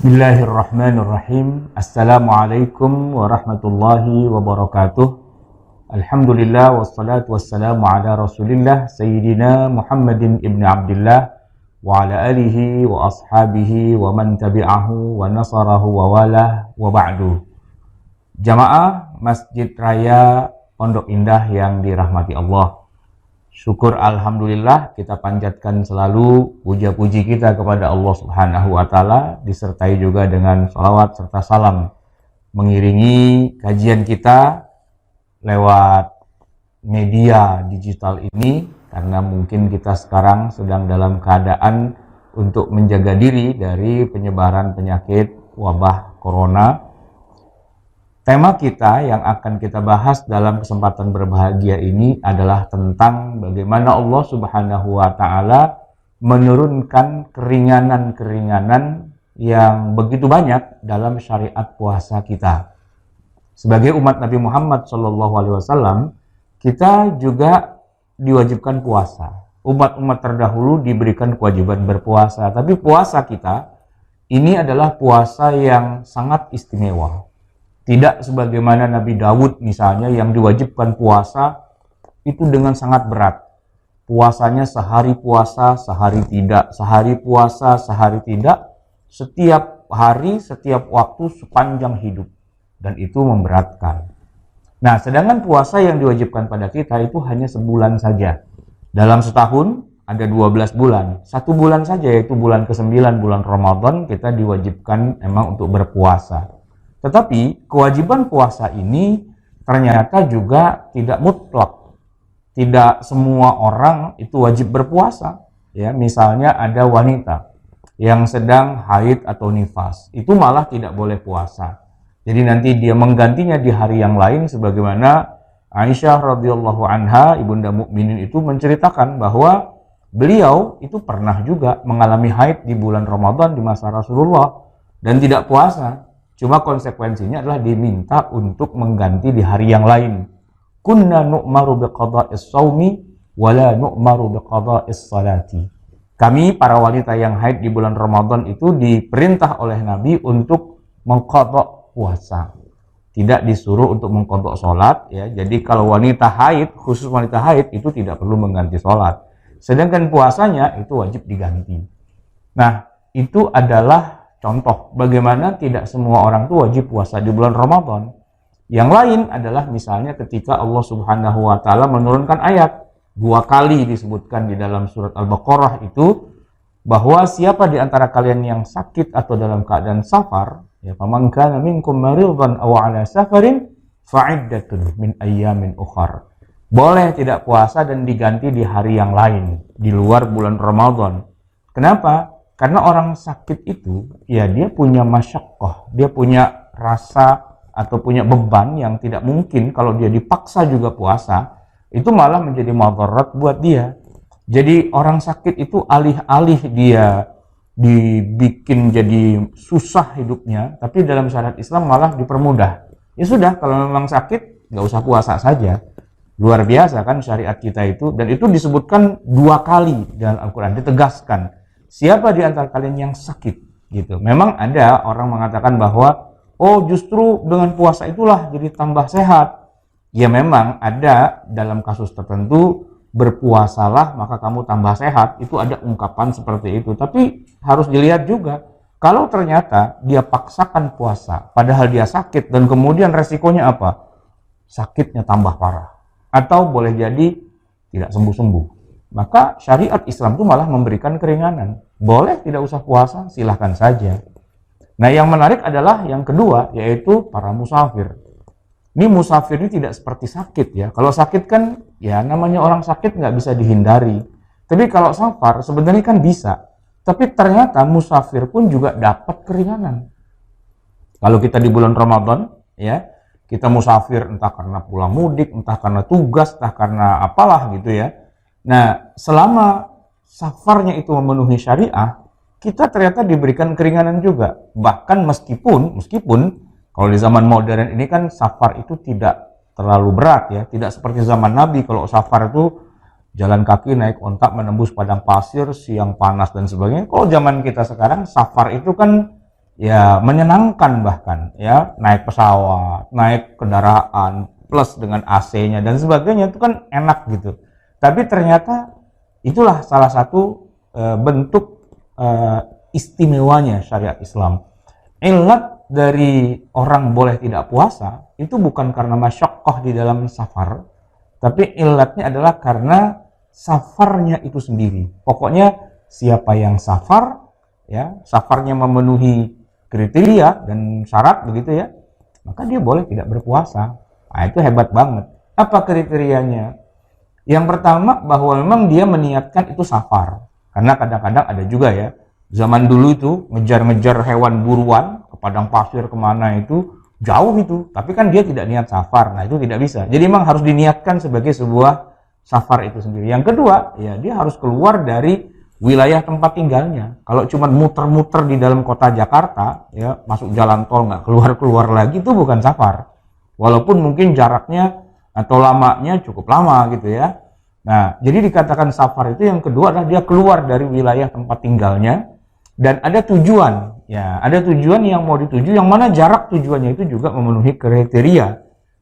Bismillahirrahmanirrahim. Assalamualaikum warahmatullahi wabarakatuh. Alhamdulillah wassalatu wassalamu ala Rasulillah Sayyidina Muhammadin ibn Abdullah wa ala alihi wa ashabihi wa man tabi'ahu wa nasarahu wa walah wa ba'du. Jamaah Masjid Raya Pondok Indah yang dirahmati Allah. Syukur alhamdulillah kita panjatkan selalu puja-puji kita kepada Allah Subhanahu wa taala, disertai juga dengan sholawat serta salam mengiringi kajian kita lewat media digital ini, karena mungkin kita sekarang sedang dalam keadaan untuk menjaga diri dari penyebaran penyakit wabah corona. Tema kita yang akan kita bahas dalam kesempatan berbahagia ini adalah tentang bagaimana Allah Subhanahu wa taala menurunkan keringanan-keringanan yang begitu banyak dalam syariat puasa kita. Sebagai umat Nabi Muhammad SAW, kita juga diwajibkan puasa. Umat-umat terdahulu diberikan kewajiban berpuasa, tapi puasa kita ini adalah puasa yang sangat istimewa. Tidak sebagaimana Nabi Daud misalnya yang diwajibkan puasa itu dengan sangat berat. Puasanya sehari puasa, sehari tidak, sehari puasa, sehari tidak, setiap hari, setiap waktu sepanjang hidup. Dan itu memberatkan. Nah, sedangkan puasa yang diwajibkan pada kita itu hanya sebulan saja. Dalam setahun ada 12 bulan. Satu bulan saja, yaitu bulan ke-9, bulan Ramadan, kita diwajibkan emang untuk berpuasa. Tetapi kewajiban puasa ini ternyata juga tidak mutlak. Tidak semua orang itu wajib berpuasa. Ya, misalnya ada wanita yang sedang haid atau nifas, itu malah tidak boleh puasa. Jadi nanti dia menggantinya di hari yang lain, sebagaimana Aisyah radhiyallahu anha, ibunda mukminin itu menceritakan bahwa beliau itu pernah juga mengalami haid di bulan Ramadan di masa Rasulullah dan tidak puasa. Cuma konsekuensinya adalah diminta untuk mengganti di hari yang lain. Kunna nu'maru biqada'is shaumi wa la nu'maru biqada'is salati. Kami para wanita yang haid di bulan Ramadan itu diperintah oleh Nabi untuk mengqadha puasa. Tidak disuruh untuk mengqadha salat ya. Jadi kalau wanita haid, khusus wanita haid itu tidak perlu mengganti salat. Sedangkan puasanya itu wajib diganti. Nah, itu adalah contoh bagaimana tidak semua orang itu wajib puasa di bulan Ramadan. Yang lain adalah misalnya ketika Allah Subhanahu wa taala menurunkan ayat, 2 kali disebutkan di dalam surat Al-Baqarah itu bahwa siapa di antara kalian yang sakit atau dalam keadaan safar, ya faman kana minkum maridan aw ala safarin fa'iddatun min ayyamin ukhar. Boleh tidak puasa dan diganti di hari yang lain di luar bulan Ramadan. Kenapa? Karena orang sakit itu, ya dia punya masyaqqah, dia punya rasa atau punya beban yang tidak mungkin kalau dia dipaksa juga puasa, itu malah menjadi madarat buat dia. Jadi orang sakit itu alih-alih dia dibikin jadi susah hidupnya, tapi dalam syariat Islam malah dipermudah. Ya sudah, kalau memang sakit, nggak usah puasa saja. Luar biasa kan syariat kita itu, dan itu disebutkan 2 kali dalam Al-Quran, ditegaskan. Siapa di antara kalian yang sakit gitu. Memang ada orang mengatakan bahwa justru dengan puasa itulah jadi tambah sehat. Ya memang ada dalam kasus tertentu berpuasalah maka kamu tambah sehat. Itu ada ungkapan seperti itu. Tapi harus dilihat juga kalau ternyata dia paksakan puasa padahal dia sakit dan kemudian resikonya apa? Sakitnya tambah parah. Atau boleh jadi tidak sembuh-sembuh. Maka syariat Islam itu malah memberikan keringanan. Boleh tidak usah puasa, silahkan saja. Nah, yang menarik adalah yang kedua, yaitu para musafir. Ini musafir ini tidak seperti sakit ya. Kalau sakit kan, ya namanya orang sakit nggak bisa dihindari. Tapi kalau safar sebenarnya kan bisa. Tapi ternyata musafir pun juga dapat keringanan. Kalau kita di bulan Ramadan, ya kita musafir entah karena pulang mudik, entah karena tugas, entah karena apalah gitu ya. Nah, selama safarnya itu memenuhi syariah, kita ternyata diberikan keringanan juga. Bahkan meskipun kalau di zaman modern ini kan safar itu tidak terlalu berat ya, tidak seperti zaman Nabi. Kalau safar itu jalan kaki naik ontak menembus padang pasir, siang panas dan sebagainya. Kalau zaman kita sekarang safar itu kan ya menyenangkan, bahkan ya naik pesawat, naik kendaraan plus dengan AC-nya dan sebagainya, itu kan enak gitu. Tapi ternyata itulah salah satu bentuk istimewanya syariat Islam. Ilat dari orang boleh tidak puasa itu bukan karena masyaqqah di dalam safar, tapi ilatnya adalah karena safarnya itu sendiri. Pokoknya siapa yang safar, ya safarnya memenuhi kriteria dan syarat begitu ya, maka dia boleh tidak berpuasa. Nah, itu hebat banget. Apa kriterianya? Yang pertama, bahwa memang dia meniatkan itu safar. Karena kadang-kadang ada juga ya, zaman dulu itu ngejar-ngejar hewan buruan ke padang pasir kemana itu, jauh itu, tapi kan dia tidak niat safar. Nah, itu tidak bisa. Jadi memang harus diniatkan sebagai sebuah safar itu sendiri. Yang kedua, ya dia harus keluar dari wilayah tempat tinggalnya. Kalau cuma muter-muter di dalam kota Jakarta, ya masuk jalan tol nggak keluar-keluar lagi, itu bukan safar. Walaupun mungkin jaraknya atau lamanya cukup lama gitu ya. Nah, jadi dikatakan safar itu yang kedua adalah dia keluar dari wilayah tempat tinggalnya dan ada tujuan. Ya, ada tujuan yang mau dituju, yang mana jarak tujuannya itu juga memenuhi kriteria.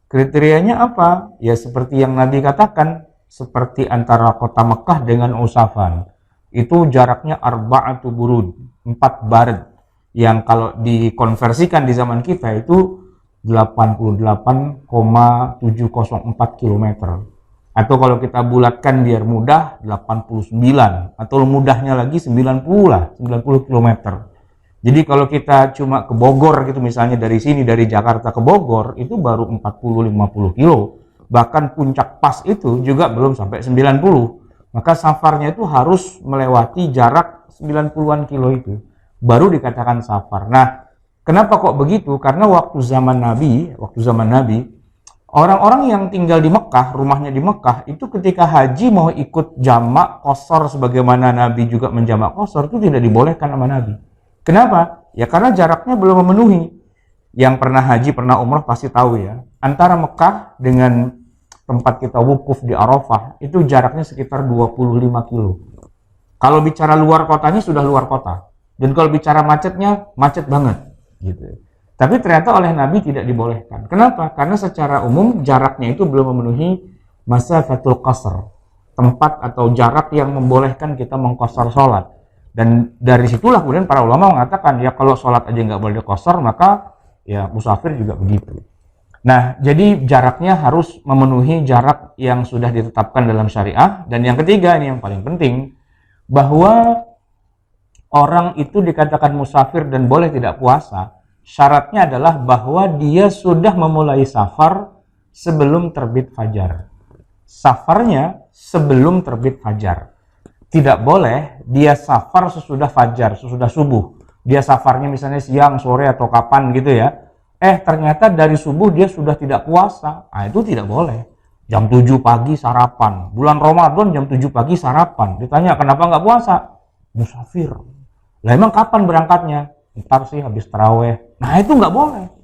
Kriterianya apa? Ya seperti yang Nabi katakan, seperti antara kota Mekah dengan Usafan. Itu jaraknya arba'atu burud, 4 barid, yang kalau dikonversikan di zaman kita itu 88,704 km, atau kalau kita bulatkan biar mudah 89, atau mudahnya lagi 90 lah, 90 km. Jadi kalau kita cuma ke Bogor gitu misalnya, dari sini dari Jakarta ke Bogor itu baru 40-50 kilo, bahkan puncak pas itu juga belum sampai 90. Maka safarnya itu harus melewati jarak 90-an kilo itu, baru dikatakan safar. Nah, kenapa kok begitu? Karena waktu zaman Nabi, orang-orang yang tinggal di Mekah, rumahnya di Mekah, itu ketika haji mau ikut jamak qashar sebagaimana Nabi juga menjamak qashar, itu tidak dibolehkan sama Nabi. Kenapa? Ya karena jaraknya belum memenuhi. Yang pernah haji, pernah umrah pasti tahu ya, antara Mekah dengan tempat kita wukuf di Arafah itu jaraknya sekitar 25 kilo. Kalau bicara luar kotanya sudah luar kota, dan kalau bicara macetnya macet banget gitu. Tapi ternyata oleh Nabi tidak dibolehkan. Kenapa? Karena secara umum jaraknya itu belum memenuhi masafatul qasr, tempat atau jarak yang membolehkan kita mengqasar sholat. Dan dari situlah kemudian para ulama mengatakan, ya kalau sholat aja nggak boleh diqasar, maka ya musafir juga begitu. Nah, jadi jaraknya harus memenuhi jarak yang sudah ditetapkan dalam syariah. Dan yang ketiga, ini yang paling penting, bahwa orang itu dikatakan musafir dan boleh tidak puasa, syaratnya adalah bahwa dia sudah memulai safar sebelum terbit fajar. Safarnya sebelum terbit fajar. Tidak boleh dia safar sesudah fajar, sesudah subuh. Dia safarnya misalnya siang, sore, atau kapan gitu ya. Ternyata dari subuh dia sudah tidak puasa. Nah, itu tidak boleh. Jam 7 pagi sarapan. Bulan Ramadan jam 7 pagi sarapan. Ditanya kenapa nggak puasa? Musafir. Lah emang kapan berangkatnya? Ntar sih habis taraweh. Nah itu nggak boleh.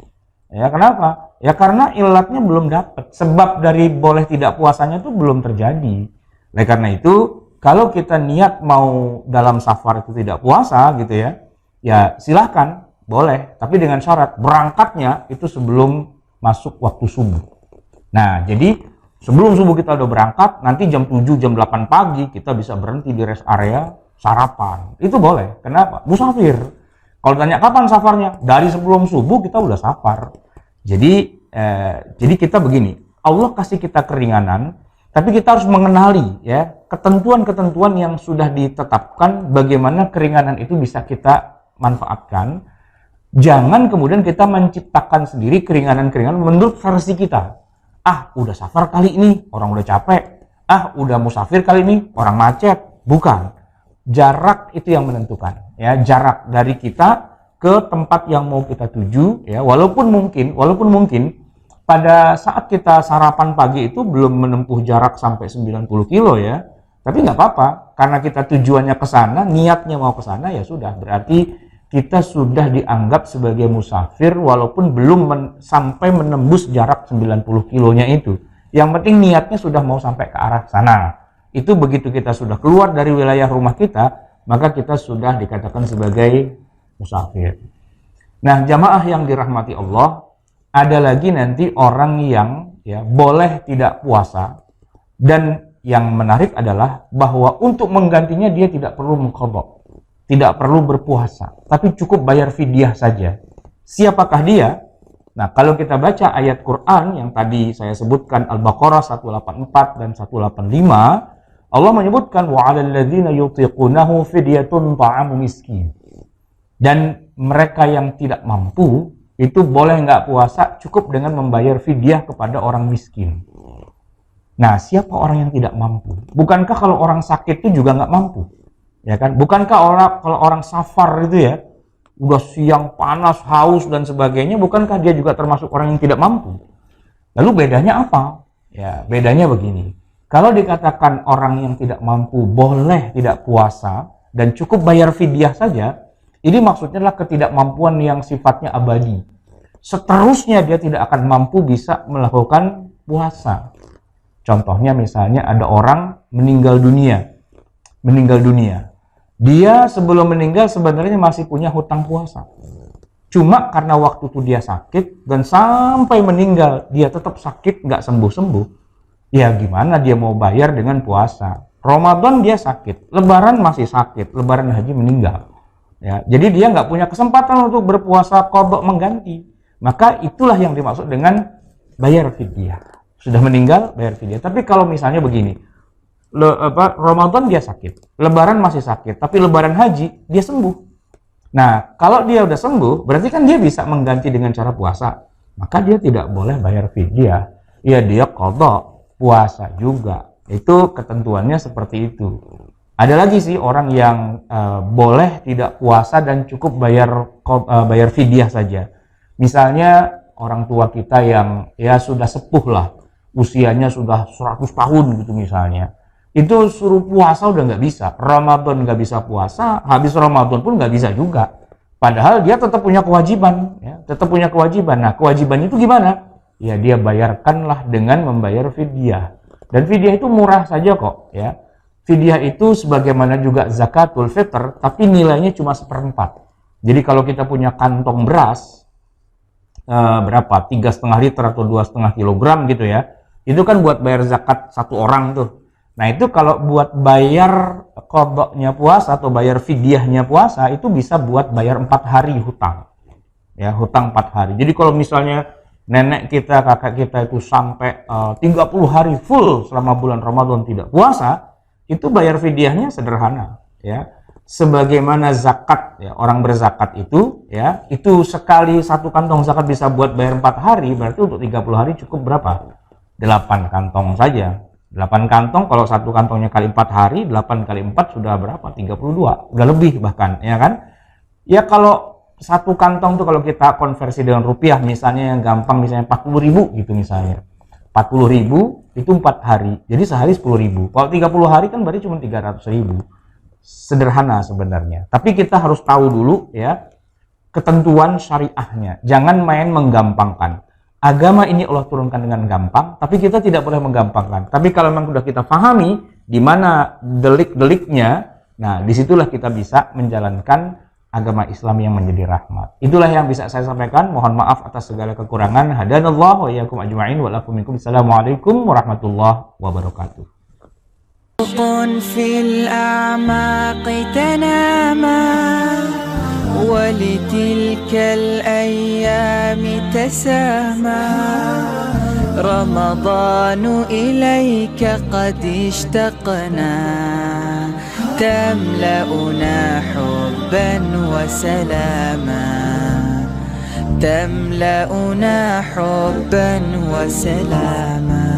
Ya kenapa? Ya karena ilatnya belum dapat. Sebab dari boleh tidak puasanya itu belum terjadi. Nah karena itu kalau kita niat mau dalam safar itu tidak puasa gitu ya, ya silahkan. Boleh, tapi dengan syarat berangkatnya itu sebelum masuk waktu subuh. Nah, jadi sebelum subuh kita udah berangkat, nanti jam 7, jam 8 pagi kita bisa berhenti di rest area, sarapan. Itu boleh. Kenapa? Musafir. Kalau tanya kapan safarnya? Dari sebelum subuh kita udah safar. Jadi kita begini, Allah kasih kita keringanan, tapi kita harus mengenali ya ketentuan-ketentuan yang sudah ditetapkan, bagaimana keringanan itu bisa kita manfaatkan. Jangan kemudian kita menciptakan sendiri keringanan-keringanan menurut versi kita. Udah safar kali ini, orang udah capek. Udah musafir kali ini, orang macet. Bukan. Jarak itu yang menentukan. Ya, jarak dari kita ke tempat yang mau kita tuju. Ya, walaupun mungkin pada saat kita sarapan pagi itu belum menempuh jarak sampai 90 kilo ya. Tapi nggak apa-apa, karena kita tujuannya ke sana, niatnya mau ke sana, ya sudah. Berarti kita sudah dianggap sebagai musafir walaupun belum sampai menembus jarak 90 kilonya itu. Yang penting niatnya sudah mau sampai ke arah sana. Itu begitu kita sudah keluar dari wilayah rumah kita, maka kita sudah dikatakan sebagai musafir. Nah, jamaah yang dirahmati Allah, ada lagi nanti orang yang ya boleh tidak puasa, dan yang menarik adalah bahwa untuk menggantinya dia tidak perlu mengqadha, tidak perlu berpuasa, tapi cukup bayar fidyah saja. Siapakah dia? Nah, kalau kita baca ayat Quran yang tadi saya sebutkan, Al-Baqarah 184 dan 185, Allah menyebutkan wa 'alal ladzina yutiqunahu fidyatun ta'amu miskin. Dan mereka yang tidak mampu itu boleh nggak puasa, cukup dengan membayar fidyah kepada orang miskin. Nah, siapa orang yang tidak mampu? Bukankah kalau orang sakit itu juga nggak mampu? Ya kan? Bukankah kalau orang safar itu ya, udah siang panas, haus dan sebagainya, bukankah dia juga termasuk orang yang tidak mampu? Lalu bedanya apa? Ya, bedanya begini. Kalau dikatakan orang yang tidak mampu boleh tidak puasa dan cukup bayar fidyah saja, ini maksudnya adalah ketidakmampuan yang sifatnya abadi. Seterusnya dia tidak akan mampu bisa melakukan puasa. Contohnya misalnya ada orang meninggal dunia. Dia sebelum meninggal sebenarnya masih punya hutang puasa. Cuma karena waktu itu dia sakit dan sampai meninggal dia tetap sakit, nggak sembuh-sembuh. Ya gimana dia mau bayar dengan puasa? Ramadan dia sakit, Lebaran masih sakit, Lebaran haji meninggal. Ya, jadi dia nggak punya kesempatan untuk berpuasa qadha mengganti. Maka itulah yang dimaksud dengan bayar fidyah. Sudah meninggal bayar fidyah. Tapi kalau misalnya begini, Ramadan dia sakit, Lebaran masih sakit, tapi Lebaran haji dia sembuh. Nah, kalau dia udah sembuh, berarti kan dia bisa mengganti dengan cara puasa. Maka dia tidak boleh bayar fidyah. Ya dia qadha puasa juga. Itu ketentuannya seperti itu. Ada lagi sih orang yang boleh tidak puasa dan cukup bayar fidyah saja. Misalnya orang tua kita yang ya sudah sepuh lah, usianya sudah 100 tahun gitu misalnya. Itu suruh puasa udah nggak bisa. Ramadan nggak bisa puasa, habis Ramadan pun nggak bisa juga. Padahal dia tetap punya kewajiban, ya, tetap punya kewajiban. Nah, kewajibannya itu gimana? Ya dia bayarkanlah dengan membayar fidyah. Dan fidyah itu murah saja kok, ya. Fidyah itu sebagaimana juga zakatul fitr, tapi nilainya cuma 1/4. Jadi kalau kita punya kantong beras, berapa? 3,5 liter atau 2,5 kilogram gitu ya, itu kan buat bayar zakat satu orang tuh. Nah itu kalau buat bayar qadha-nya puasa atau bayar fidyahnya puasa, itu bisa buat bayar 4 hari hutang. Ya, hutang 4 hari. Jadi kalau misalnya nenek kita, kakak kita itu sampai 30 hari full selama bulan Ramadan tidak puasa, itu bayar fidyahnya sederhana, ya. Sebagaimana zakat, ya, orang berzakat itu, ya, itu sekali satu kantong zakat bisa buat bayar 4 hari, berarti untuk 30 hari cukup berapa? 8 kantong saja. 8 kantong, kalau satu kantongnya kali 4 hari, 8 kali 4 sudah berapa? 32, udah lebih bahkan, ya kan? Ya kalau satu kantong tuh kalau kita konversi dengan rupiah, misalnya yang gampang, misalnya 40.000 gitu misalnya. 40.000 itu 4 hari, jadi sehari 10.000. Kalau 30 hari kan berarti cuma 300.000. Sederhana sebenarnya. Tapi kita harus tahu dulu ya ketentuan syariahnya. Jangan main menggampangkan. Agama ini Allah turunkan dengan gampang, tapi kita tidak boleh menggampangkan. Tapi kalau memang sudah kita pahami di mana delik-deliknya, nah disitulah kita bisa menjalankan agama Islam yang menjadi rahmat. Itulah yang bisa saya sampaikan. Mohon maaf atas segala kekurangan. Hadanallahu wa iyyakum ajma'in wa lakum minkum. Assalamualaikum warahmatullahi wabarakatuh. في الأعماق تناما ولتلك الأيام تساما رمضان إليك قد اشتقنا تملأنا حبا وسلاما تملأنا حبا وسلاما